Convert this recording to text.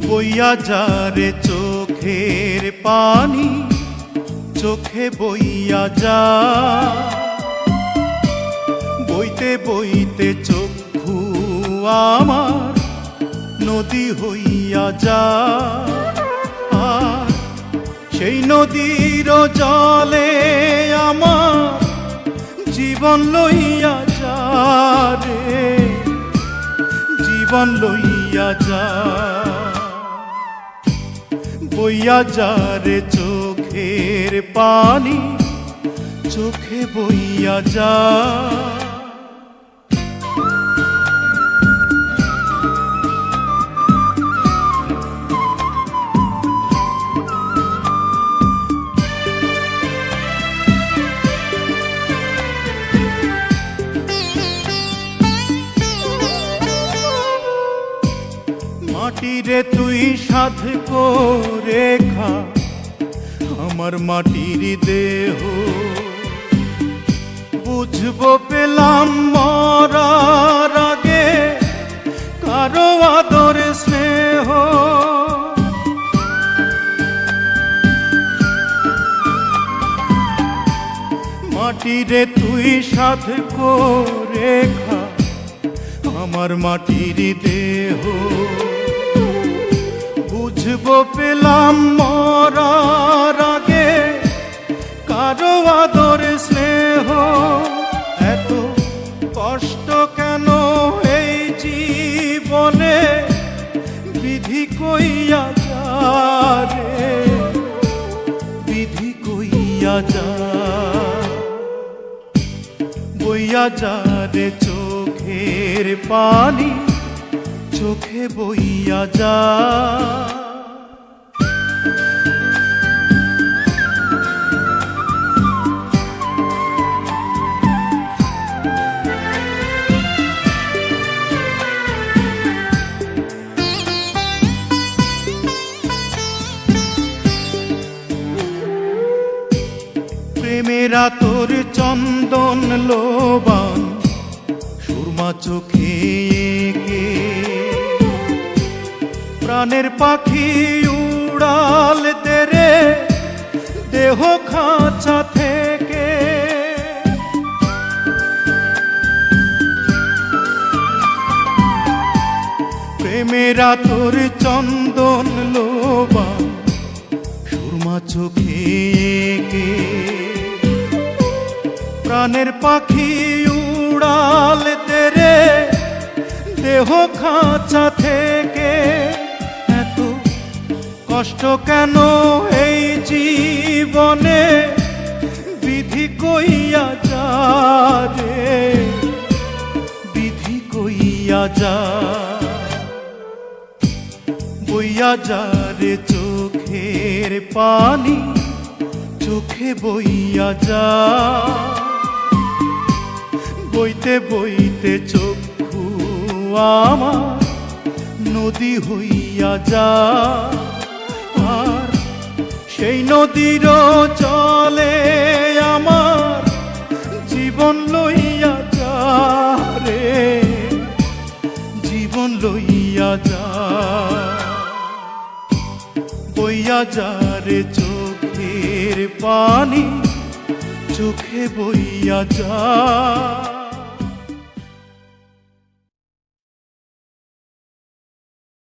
বইয়া যারে চোখের পানি, চোখে বইয়া যা, বইতে বইতে চক্ষু আমার নদী হইয়া যা। আর সেই নদীর জলে আমার জীবন লইয়া যা রে, জীবন লইয়া যা। বইয়া যারে চোখের পানি, চোখে বইয়া যা। মাটিরে তুই সাধ করে খা আমার মাটির দেহ, বুঝবো পেলাম মরার আগে কারো আদর স্নেহ। মাটিরে তুই সাধ করে খা আমার মাটির দেহ, বুঝবো পেলাম মরার আগে কারো আদর স্নেহ। এত কষ্ট কেন এই জীবনে, বিধি কইয়া যা রে, বিধি কইয়া যা। বইয়া যা রে চোখের পানি, চোখে বইয়া যা। প্রেমেরা তোর চন্দন লোবান সুরমা চোখে এঁকে, প্রাণের পাখি উড়াল দে রে দেহ খাঁচা থেকে। প্রেমেরা তোর চন্দন লোবান সুরমা চোখে এঁকে, প্রাণের পাখি উড়াল দে রে দেহ খাঁচা থেকে। এত কষ্ট কেন এই জীবনে, বিধি কইয়া যা রে, বিধি কইয়া যা। বইয়া যা রে চোখের পানি, চোখে বইয়া যা। বইতে বইতে চক্ষু আমার নদী হইয়া যা। আর সেই নদীর জলে আমার জীবন লইয়া যা রে, জীবন লইয়া যা। বইয়া যা রে চোখের পানি, চোখে বইয়া যা।